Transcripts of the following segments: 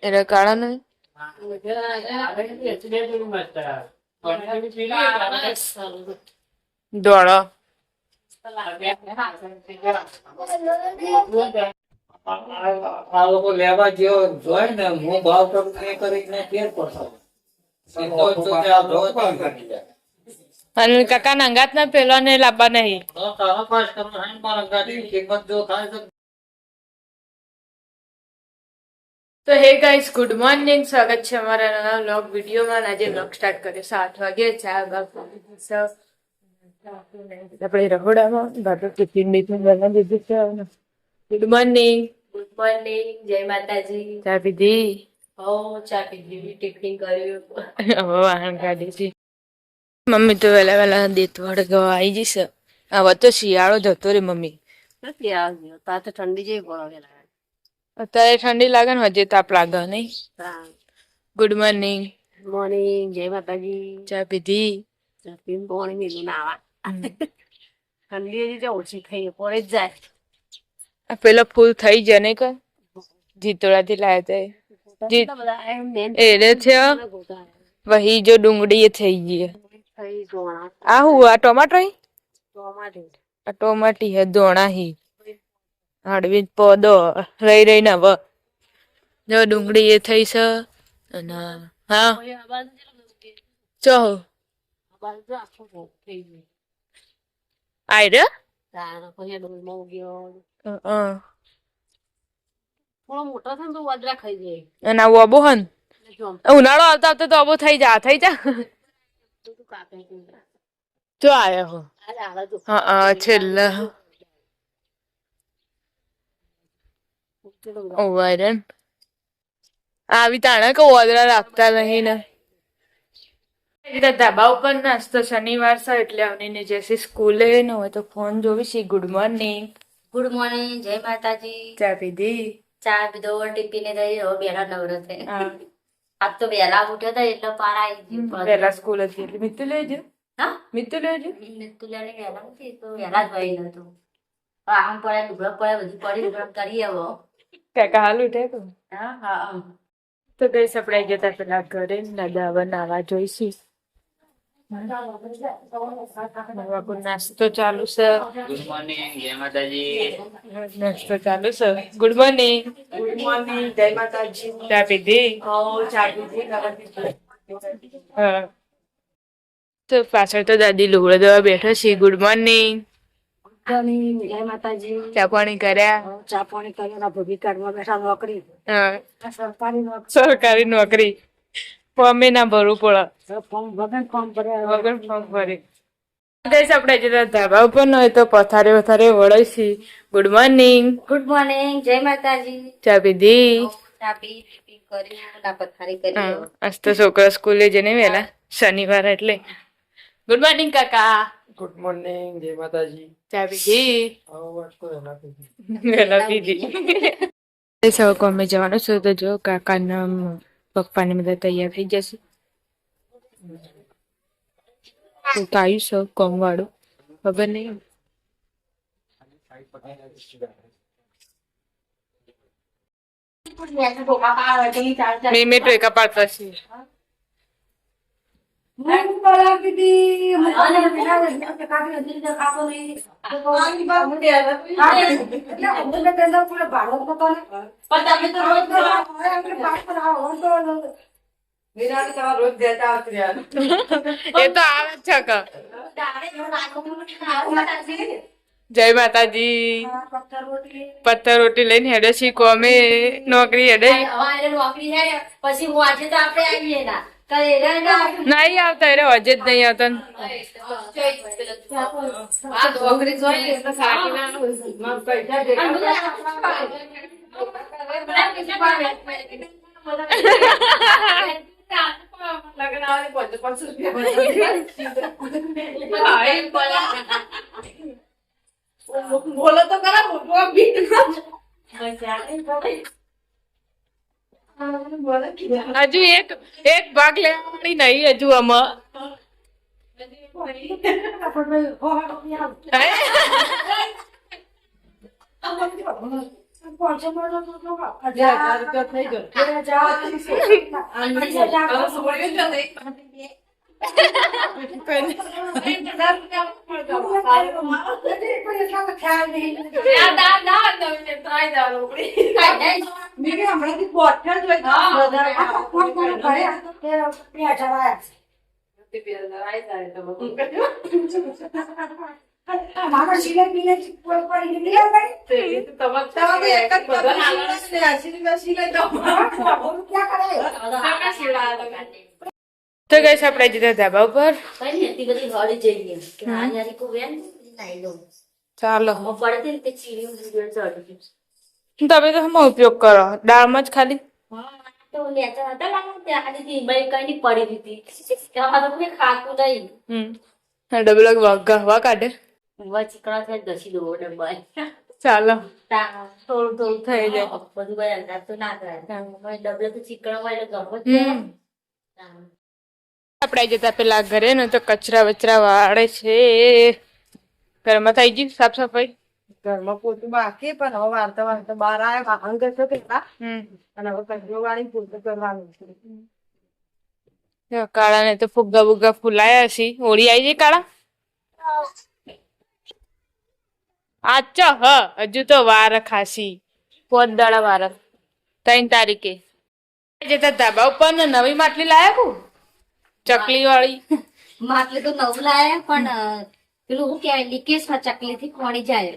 એટલે કાળા નહીં દોડો આ લોકો લેવા જેવો જોઈ ને હું ભાવ કરું એ કરીને ફેર પડશે અને કાકા ના અંગાત ના પેલો ને લાવવા નહીં તો હે ગાઈસ ગુડ મોર્નિંગ સ્વાગત છે અમારા નવા વ્લોગ વિડીયોમાં. આજે વ્લોગ સ્ટાર્ટ કર્યો 7 વાગે. ચા આપણે રહોડામાં ભાતો ટિફિન બીફિન બનાવી દીધું છે. Good morning. ગુડ મોર્નિંગ, જય માતાજી. ચા પીધી? હો, ચા પીધી, ટિફિન કર્યું. હવે વાહન કાઢી છે. મમ્મી તો વહેલા વહેલા દેતવાડ ગવા આવી જશે. હવે તો શિયાળો જતો રે મમ્મી. નથી આવ્યો તા તો ઠંડી જેવી પડે. અત્યારે ઠંડી લાગે ને, હજી તાપ લાગે નહીં. Good morning. મોર્નિંગ, જય માતાજી. ચા પીધી? ચા પીને પાણી મીલું નાવા. ઠંડી હજી તો ઓછી થઈ પડે જ જાય. આ પેલો ફૂલ થઈ જાય ને કે જીતોડાથી લાયા છે વહી જો ડુંગળી એ થઈ ગઈ. આ હું આ ટમાટર આ ટોમાટી હે દોણા હી હળવી પોદો રહી રહી ને હવે જો ડુંગળી એ થઈ છે. અને હા ચો આઈ રે અને આવું અબો હન ઉનાળો આવતા આવતા તો અબો થઈ જા જો આયા હો. હા છેલ્લે ઓવરન આવી તાણે કે ઓદરા રાખતા નહીં ને. ધાબા ઉપર નાસ્તો શનિવાર છે એટલે આવની જશે સ્કૂલે ને હોય તો ફોન જોવી. Good morning. ગુડ મોર્નિંગ, જય માતાજી. ચા પીધી? ચા પીધો, ટિફિને થઈ. હવે બેલા નવરો થઈ. આજ તો વહેલા ઉઠ્યો તો એટલે પાર આવી ગયું. વહેલા સ્કૂલ હતી એટલે મીતુ લેજો. હા મીતુ લેજો. મીતુ લેને વહેલા ઉઠી તો વહેલા જ વહી નતું. આમ પડે લુગડો પડે બધું પડી લુગડો કરી હવે. કાકા હાલ ઉઠે તો હા હા. તો કઈ સપડાઈ જતા પેલા ઘરે દાદા હવે નાવા જોઈશું. નાસ્તો ચાલુ છે. ગુડ મોર્નિંગ, જય માતાજી. નાસ્તો ચાલુ છે. Good morning. ગુડ મોર્નિંગ, જય માતાજી. ચા પીધી? ચા પીધી. હા તો પાછળ તો દાદી લુગડો દેવા બેઠો છે. Good morning. જય માતાજી. ચા પાણી કર્યા? ચા પાણી કર્યા. ભૂગી કાઢવા બેઠા. નોકરી સરકારી નોકરી ફોર્મે ના ભરવું પડે. વગર ફોર્મ ભર્યા વગર ફોર્મ ભરે. આપણે જતા ધાબા ઉપર ન હોય તો પથારે વથારે વળે છે. Good morning. ગુડ મોર્નિંગ, જય માતાજી. ચા પીધી? ચા પી કરી ના પથારી કરી. આજ તો છોકરા સ્કૂલે જઈને વહેલા શનિવાર એટલે. ગુડ મોર્નિંગ કાકા. ગુડ મોર્નિંગ, જય માતાજી. ચા પીધી? વહેલા વહેલા સૌ કોમે જવાનું છે તો જો કાકાના પપ્પાને બધા તૈયાર થઈ જશે. કાયું સૌ કોમ વાળું ખબર નહીં. મેં ટોયકા પાડતા છીએ. એ તો આવે છે કે જય માતાજી. પથ્થર રોટી લઈને હેડે છે કોમે નોકરી હેડે. પછી હું આજે તો આપણે આવીએ ના નહીં આવતા એટલે હજે જ નહીં આવતા. બોલો તો ખરા. હજુ એક ભાગ લેવાની નહીં હજુ આમાં. તો ગઈશ આપણે જતા ધાબા ઉપર. કઈ નહીં, એટલી બધી હળી જઈએ કે આ યાર કો વેન નાઈ લઉં. ચાલો હું પડતી ને તે ચીડીયું ચડી ગયું. તમે તો શેમાં ઉપયોગ કરો? દાળમાં જ ખાલી? હા, તો લેતા હતા લાગે ત્યાં ખાલી ભાઈ કઈ ની પડી હતી. એમાં તો કોઈ ખાતું નહીં. ડબલ ગહવા કાઢે. વા ચીકણા થાય દસી દો ડબ્બા. ચાલો થોડું થોડું થઈ જાય. બધું ભાઈ અંદાજ તો ના થાય. ડબલે તો ચીકણા હોય એટલે ગમો જ થાય. આપણે જતા પેલા ઘરે ને તો કચરા વચરા વાળે છે. ઘરમાં થઈ ગઈ સાફ સફાઈ? ઘરમાં પોતું બાકી પણ હવે વાર્તા વાર્તા બહાર આવ્યા વાહન કરશો પેલા અને હવે કચરો વાળી પોતું કરવાનું છે. કાળા ને તો ફુગ્ગા બુગ્ગા ફૂલાયા છે. હોળી આવી ગઈ કાળા? આચ્છા હજુ તો વાર ખાસી 5 દાડા વાર. 3 તારીખે જતા ધાબા ઉપર ને નવી માટલી લાયા કુ ચકલી વાળી. માટલી તો નવું લાયા પણ પેલું શું કહેવાય લીકેજ માં ચકલી થી કોણી જાય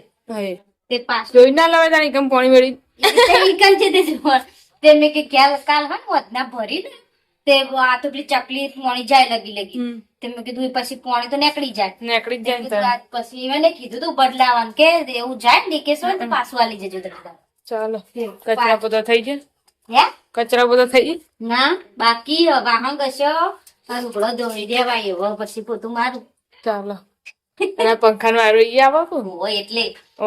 તે પાછું જોઈ ના લાવે તારી કેમ પાણી વેળી. ઈકન છે તે જોવા. તે મેં કે કાલ હોય ને વધના ભરી ને તે આ તો પેલી ચકલી પોણી જાય લગી તે મેં કીધું પછી પોણી તો નીકળી જાય. નીકળી જ જાય ને કીધું આ પછી મેં કીધું તું બદલાવાનું કે એવું જાય ને લીકેજ હોય ને તો પાછું આલી જજો તો કીધું. ચાલો કચરા પોતા થઈ જાય. હે કચરા પોતા થઈ જાય. ના બાકી વાહન ગશો રૂગડો દોડી દેવાય એવો પછી પોતું મારું. ચાલો અને પંખા નો આરો ઈ આવો કુ હોય એટલે ઓ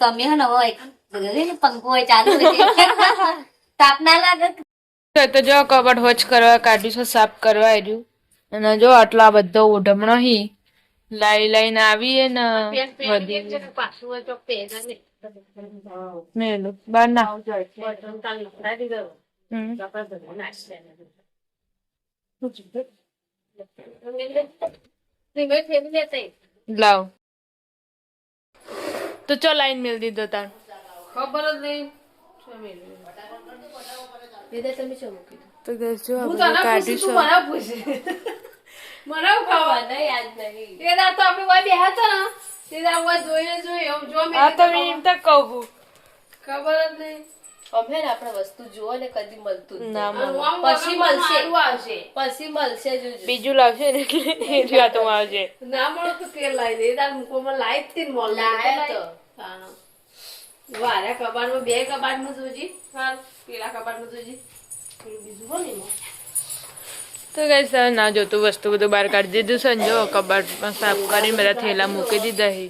તમે હે ને હોય પંખો હોય ચાલુ તાપ ના લાગે. તો જો કબાટ હોચ કરવા કાઢ્યું છે, સાફ કરવા આવ્યું. અને જો આટલા બધો ઓઢમણો હી લાઈને આવીએ ને મેલું બાર ના લાવ તો ચો લાઈન મેલ દીધો તાર ખબર જ નહીં. તો જો કાઢ્યું બીજું લાવશે ને એટલે આવશે. ના મળો તો તેલ લાવી દે તાર મુકોમાં લાઈ જ મોલ વારા કબાટમાં 2 કબાટમાં જોજી પેલા કબાટમાં જોજી બીજું હોય ને તો ગાઈસ ના જોતું વસ્તુ બધું બહાર કાઢી દીધું છે. જો કબાટમાં સાફ કરીને બધા થેલા મૂકી દીધા છે.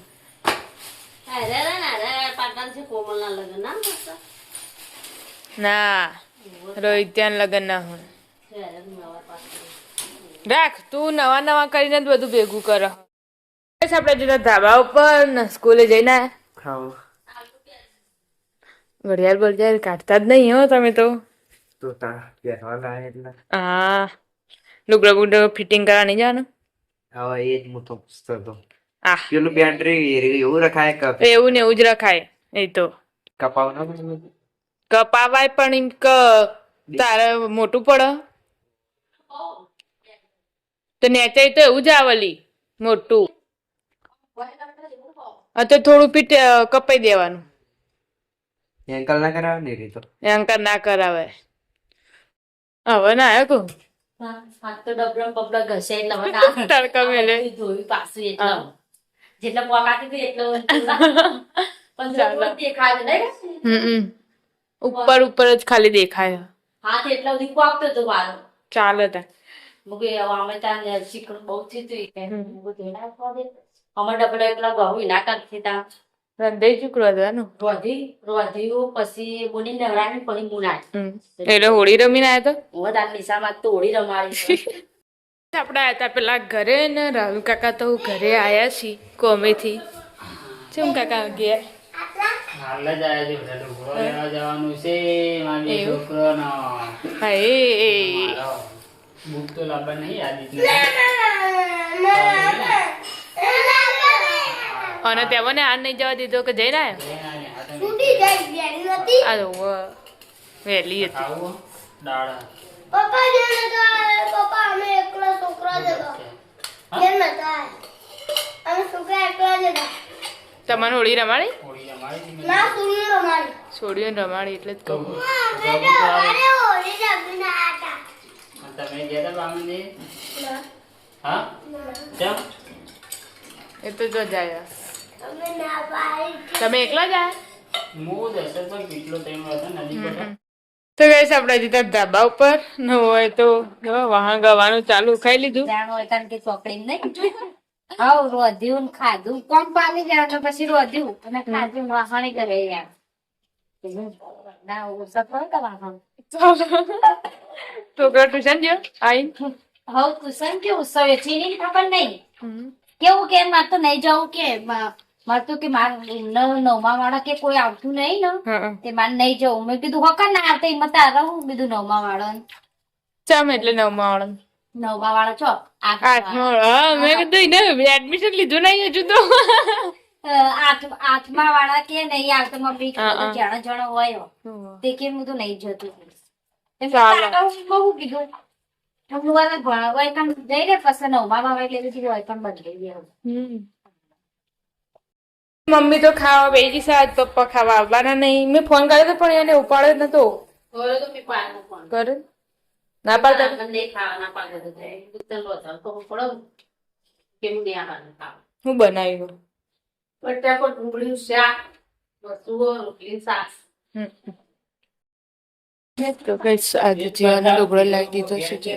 ના રોહિત ત્યાં લગન ના હોય. રાખ તું નવા નવા કરીને જ બધું ભેગું કર. આપણે જતા ધાબા ઉપર ને સ્કૂલે જઈને ઘડિયાળ બળિયાળ કાઢતા જ નહીં હો તમે તો. હા લુગડા ગુગડા ફિટિંગ કરવા નહીં જવાનું. એવું ને એવું જ રખાય. એ તો કપાવાય પણ એમ તારે મોટું પડે તો નેચાય તો એવું જ આવલી મોટું. તો થોડું પીટ કપાઈ દેવાનું. એંકલ ના કરાવે ને રીતો એંકર ના કરાવે. હવે ના આવ્યો કહું હાથ તો ડબલા બબલા ઘસે એટલે તડકા મેલે ધોયું પાછું એટલે જેટલા પોકાતી હતી એટલો દેખાય નહીં. ઉપર ઉપર જ ખાલી દેખાય. હાથ એટલા સુધી પોકતો હતો મારો. ચાલે તા મુકે અમે ત્યાં ચીકણ બહુ થયું અમારે ડબલા એકલા ઘઉં ના કરતી તા રંધાઈ ચૂકડો હતો રોધ્યું પછી બોની નવરાની પછી મુનાય એટલે હોળી રમીને આવ્યો તો હું તાર નિશામાં તો હોળી રમાડી આપણે આયા હતા પેલા ઘરે ને રાહુલ કાકા તો ઘરે આયા છીએ કોમેથી. શું કાકા ગયા? હાલ જ આવ્યા છે બધા ઢોકળો લેવા જવાનું છે મારી છોકરાનો. હાય બુક તો લાવવા નહીં આદિત અને તેમને આ નહીં જવા દીધો કે જઈને આવ્યો? આ તો વહેલી હતી. ખાવું દાળ તમારે હોળી રમાડી? હોળી રમાડી છોડીઓને રમાડી એટલે જ કહું. તમે ગયા હતા બામણજી? હા ચમ એ તો જો જાય. તમે એકલા જ આયા? હું દશરથ પર કેટલો ટાઈમ હતો નદી પર. તો ગઈ આપણે હજી ત્યાં ધાબા ઉપર ન હોય તો જો વાહન ગવાનું ચાલુ. ખાઈ લીધું? જાણો હોય કારણ કે ચોકડી નહીં હાવ રોધ્યું ને ખાધું કોમ પામી જાય તો પછી રોધ્યું અને ખાધું વાહણી કરે યાર ના ઓછા કોણ કે વાહણ છોકરા ટ્યુશન ગયો આઈ? હવ કુશન કે ઉત્સવ એથી નહીં ખબર નહીં કેવું કે મારે તો નહીં જવું કે મારે તો કે મારે નવમા વાળા કે કોઈ આવતું નહીં ને તે મારે નહીં જવું. મેં કીધું હોકા ના આવતા એમાં તારે હું કીધું નવમા વાળા ચમ એટલે નવમા વાળા? નવમા વાળા છો આઠમા. હા મેં કીધું એને એડમિશન લીધું નહીં હજુ તો. આઠમા વાળા કે નહીં આવતો મમ્મી જણા જણા હોય તે કે હું તો નહીં જતું બહુ કીધું જઈ રે પછી નવમા એટલે હોય પણ બદલાઈ ગયા. મમ્મી તો ખાવા બેસી સાજ, પપ્પા ખાવા આવવાના નહીં. મેં ફોન કર્યો તો પણ એને ઉપાડ્યો નતો. કરે ના પાડતા હું બનાવ્યું તો કઈ આજે જીવાનો ઢોકળો લાવી દીધો છે.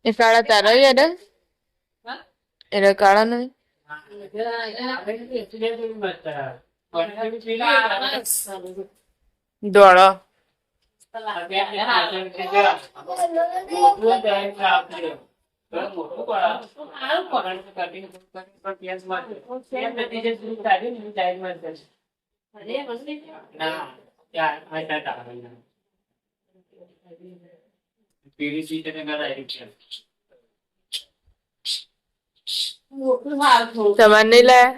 એ કાળા તારા યાદ એને કાળા નહીં દોડો તમારે નહીં લાયા?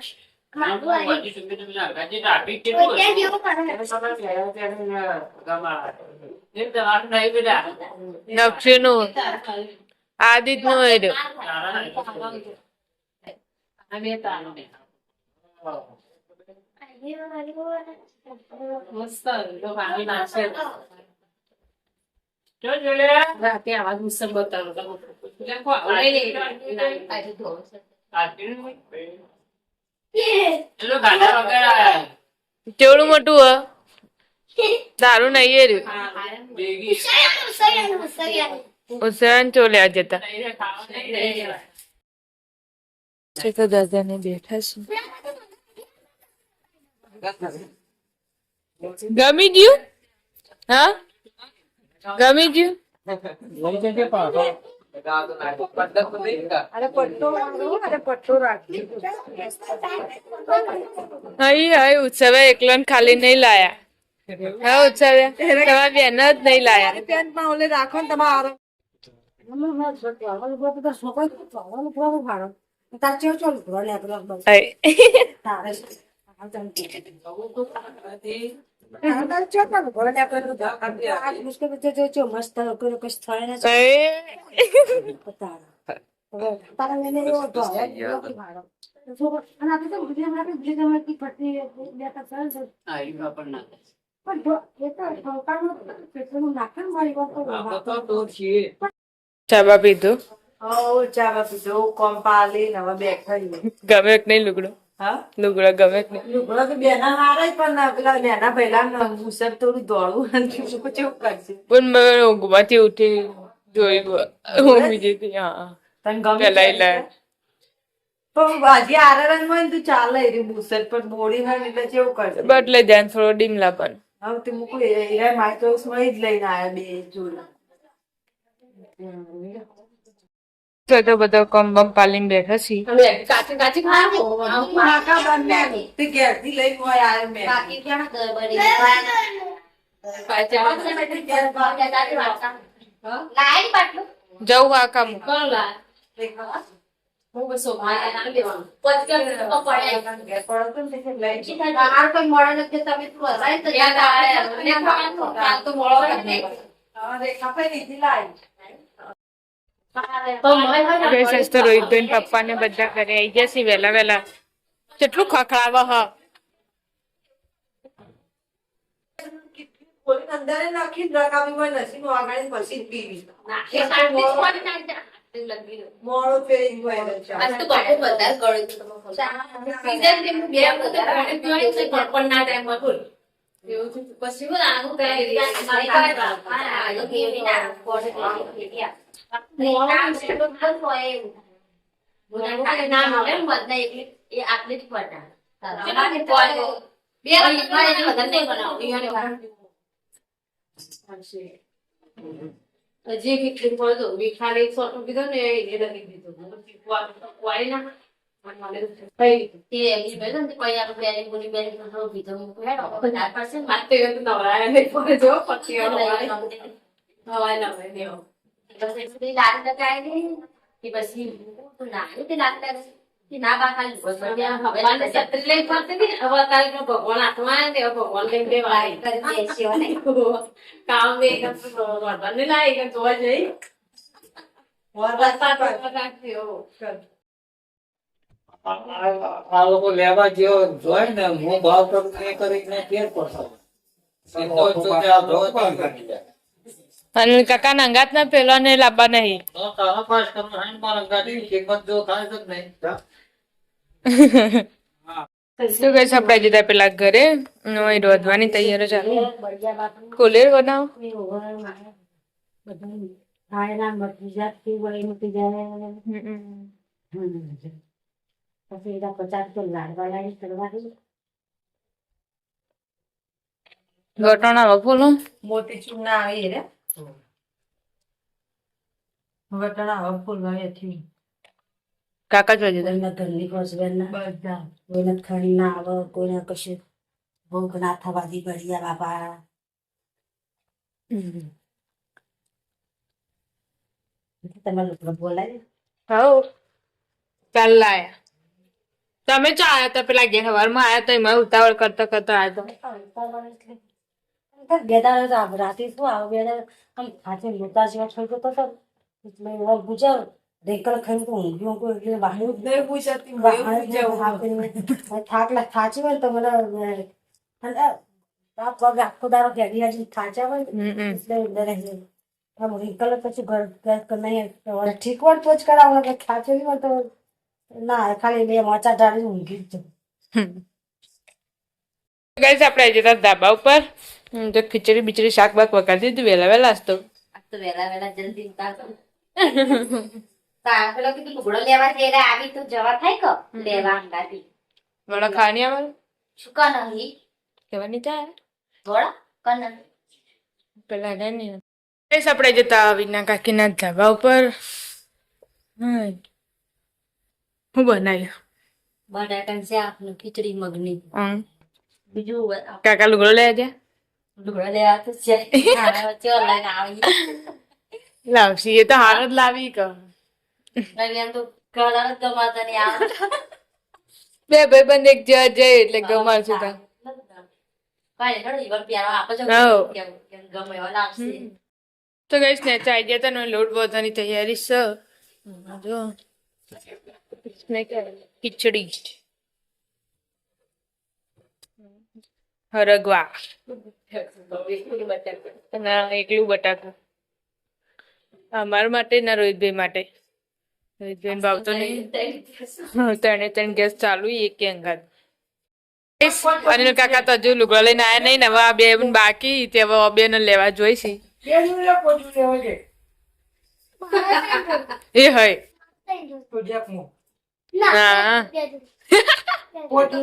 નક્ષી નું આદિત નું કેવડું મોટું હ તારું નહીં ઉસન ચોલ્યા જતા તો દાદા ને બેઠા છે. ગમી ગયું? હા ગમી ગયું? ઉત્સવે એકલો ખાલી નહીં લાયા. હા ઉત્સવે તમારા બેન જ નહીં લાયા. ઓલે રાખો ને તમારો ચાબા પીધું? ચા પીધો કોમ્પાલી હવે બેઠા. ગમે કે નહીં લુગડો? હા લુગડો ગમે કે નહીં? લુગડો તો બેના હારા પણ પેલા નેના પહેલા મુસર થોડું દોડવું કેવું કરશે. પણ મેં ઊંઘમાંથી ઉઠી જોયું ઊંઘી જતી. હા તને ગમે પેલા પણ બાજી આરરન માં તું ચાલે એરી બુસર પર બોડી હોય એટલે કેવું કરે બદલે ધ્યાન થોડો ડીમ લાવવાનું. હવે તે મૂકું એરા માઇક્રોસ માં જ લઈને આયા બે જોડે તો બધો કમ બમ પાલીને બેઠા છીએ. કાચી કાચી ખાવા કાકા બંને તે ઘેરથી લઈને હોય આયો મેં બાકી ક્યાં બરી લાઈન પાટલું જવું આ કામ કોણ લા હું બસો ભાઈ ના લેવાનું પચકર તો પડે ઘેર પડો તો ને તે લઈને આ કોઈ મોડે નથી તમે તું હરાય તો યાદ આવે ને કાલ તો મોડો કરે રેખા પર લીધી લાઈ તો મોય હોય ગઈ સસ્તો રોહિતભાઈ ને પપ્પા ને બધા ઘરે આવી જશે વહેલા વહેલા. કેટલું ખખડાવે હ. બોલી અંદર નાખી નકામી માં નસી નો આગળ પછી પીવી નાખે સાંતી કોણ નાખે લગી મોડો ફેરી હોય ને ચા આ તો બાપુ બધા ગળે તો સીઝન થી બે વખત પાણી પીવાની છે પણ ના ટાઈમ માં ફૂલ એવું છે પછી હું આનું કરી મારી પાસે આ જો કેવી ના કોડ કે ગયા નામ છે તો બસ હોય બોલા નામ આવે મત એકલી એ આટલી જ પડતા તમારે કોલ બે વખત બધા નહીં બનાવ હજી કેટલી પડતો ખાલી 100 કીધો ને એ લગી દીધું વાળી ના ભગવાન હાથમાં ભગવાન કામ ભગવાન લાવી જોવા જઈ આ લોકો લેવા જેવો જોઈ ને હું ભાવ કરું એ કરીને ફેર પડશે. સીધો ચૂકે આ ભાવ કામ કરી જાય. અને કાકા ના અંગાત ના પેલો ને લાવવા નહીં. તો તારા પાસ તમે હાઈન મારા ગાડી કિંમત જો થાય જ નહીં. શું કઈ સપડાઈ દીધા પેલા ઘરે રોધવાની તૈયારી ચાલુ. કોલેર બનાવો ગટોણા વફોલો મોટી ચૂર ના આવી રે વટણા હવે ફૂલ વાળી કાકા જોઈ દીધા. કોઈના ઘરની ફસવેરના બધા કોઈને ખણી ના આવે કોઈને કશું ભૂખ ના થવાથી ઘડિયા બાપા તમે લોકો બોલાય હવ ચાલ લાયા. તમે ચા આયા તા પેલા ઘેર સવારમાં આયા તો એમાં ઉતાવળ કરતા કરતા આયા તો બેદાર રાતે શું આવે બેદાર આમ હાથે લોટા જેવા થઈ ગયો તો એટલે ગુજાર રેકડ ખાઈને તો ઊંઘ્યું કોઈ એટલે બહાર નહીં પૂછતી થાચી હોય ને તો મને આ પગ આખો દારો ઘેરી હાજી થાચા હોય ને એટલે ડરે છે આમ રિંકલ પછી ઘર નહીં ઠીક હોય તો જ કરાવો કે થાચે હોય તો ના ખાલી બે મોચા ઢાળી ઊંઘી જ ગાઈસ આપણે આવી જતા ધાબા ઉપર તો ખીચડી બીચડી શાક બાક વગાડી દીધું વહેલા વહેલા જ તો વેલા જલ્દી ઉતારતો પેલો કીધું લુગડો લેવા જઈને આવી તો જવા થાય કે લેવા અંગાથી વડા ખાવાની અમારે શું કા નહીં કહેવાની ચા વડા કન પેલા નહીં ગાઈસ આપણે જતા વિના કાકીના ધાબા ઉપર હું બનાવ્યું બટાકા શાકનું ખીચડી મગની બીજું કાકા લુગડો લઈ ગયા લુગડો લેવા તો છે ચો લઈને આવી લાવશી એ તો હાર જ લાવી કહો એમ તો કલર જ ગમાતા નહીં આવે બે ભાઈબંધ એક જવા જાય એટલે ગમાડશું તા કાંઈ નહીં ઈવન પ્યારો આપો છો હઉ. ગમે એવા લાગશે તો ગાઈસ ને ચાઈ ગયા તા ને લોટ બોધવાની તૈયારી છે જો ખીચડી હરગવા ના એકલું બટાકું અમારા માટે ના રોહિતભાઈ માટે રોહિતભાઈ ભાવતો નહીં ત્રણે ગેસ ચાલુ એક અંગાત અનિલ કાકા તો હજુ લુગડા લઈને આયા નહીં ને હવે આ બે બાકી તે હવે બે ને લેવા જોઈશી એ હોય હા મોટો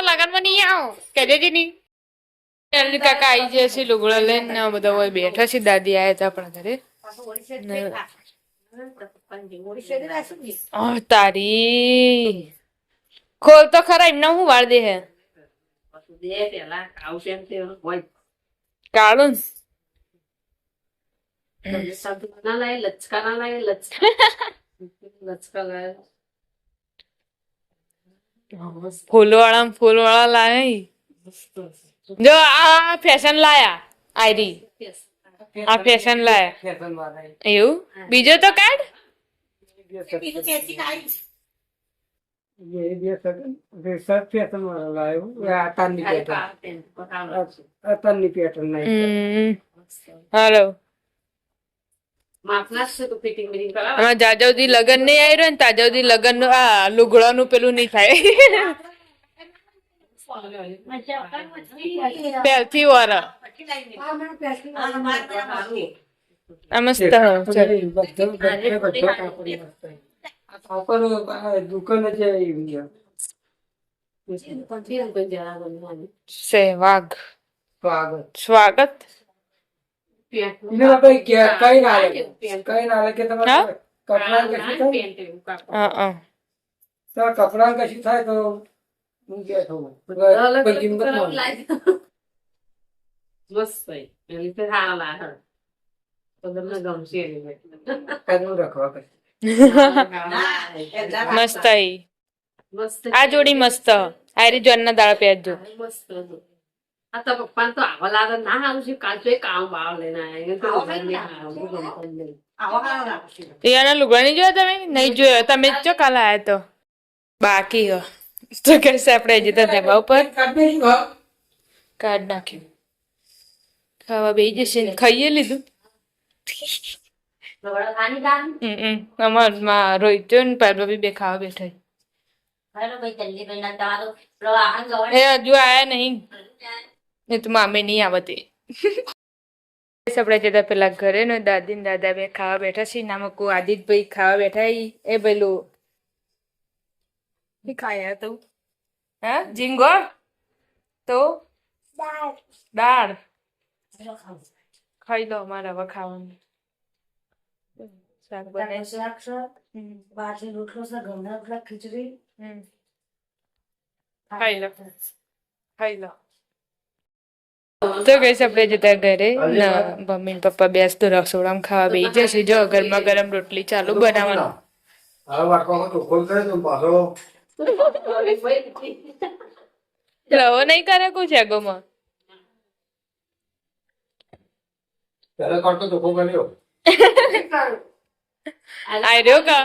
લગનમાં નહીં આવો કહેજે નહીં એમની કાકા આવી જાય છે લુગડા લઈને ને બધા હોય બેઠા છે દાદી આયા હતા આપણા ઘરે તારી ખોલ તો ખરા એમને હું વાળ દે હે કાળું ફૂલ વાળા લાય જો આ ફેશન લાયા આયરી આ ફેશન લાયા એવું બીજો તો કાઢ હાલો આમાં જાજવદી લગન નહીં આવી રહ્યો ને તાજવદી લગન નું આ લુગડાનું પેલું નહીં થાય પહેલથી વાળા આ મસ્ત સેવાગ સ્વાગત કપડા કશું થાય તો હું ગયા મસ્ત આ જોડી મસ્ત આયરી જોન ના દાડા પહેરજો એના લુગડા નહીં જોયા તમે નહીં જોયો તમે જ કાલે આયા તો બાકી હો તો કહેશે આપણે જતા ધાબા ઉપર કાઢ નાખ્યું ખાવા બેસી જશે ખાઈએ લીધું અમાર રોહિત ને પાર્વતી બે ખાવા બેઠા હે હજુ આયા નહીં એ તો મામે નહીં આવતી આપણે જતા પેલા ઘરે ને દાદી ને દાદા બે ખાવા બેઠા છે નામ કો આદિતભાઈ ખાવા બેઠા એ પેલું ખાયા તો હા ઝીંગો તો દાળ ખાઈ લો અમારે હવે ખાવાનું શાક બનાવી બાજરી રોટલો છે ઘઉંના રોટલા ખીચડી ખાઈ લો તો કઈ આપણે જતા ઘરે મમ્મી ને પપ્પા બેસતો રસોડામાં ખાવા બેસી જશે જો ગરમા ગરમ રોટલી ચાલુ બનાવવાનું રવો નહીં કરે કુછ આગોમાં આ રહ્યો કા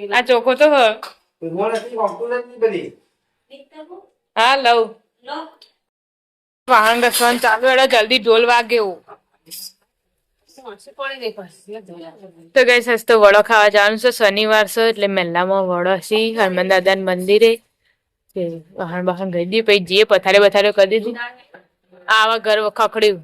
આ ચોખ્ખો તો હ હા લઉં વાહન રસવાનું ચાલુ એડા જલ્દી ઢોલ વાગે એવું તો ગઈ સસ્તો વડો ખાવા જવાનું છે શનિવાર છે એટલે મેલ્લામાં વડો છે હનુમાન દાદા મંદિરે વાહન બહાન ગઈ દી પછી જે પથારે બથારે કરી દીધું આવા ઘર ખખડ્યું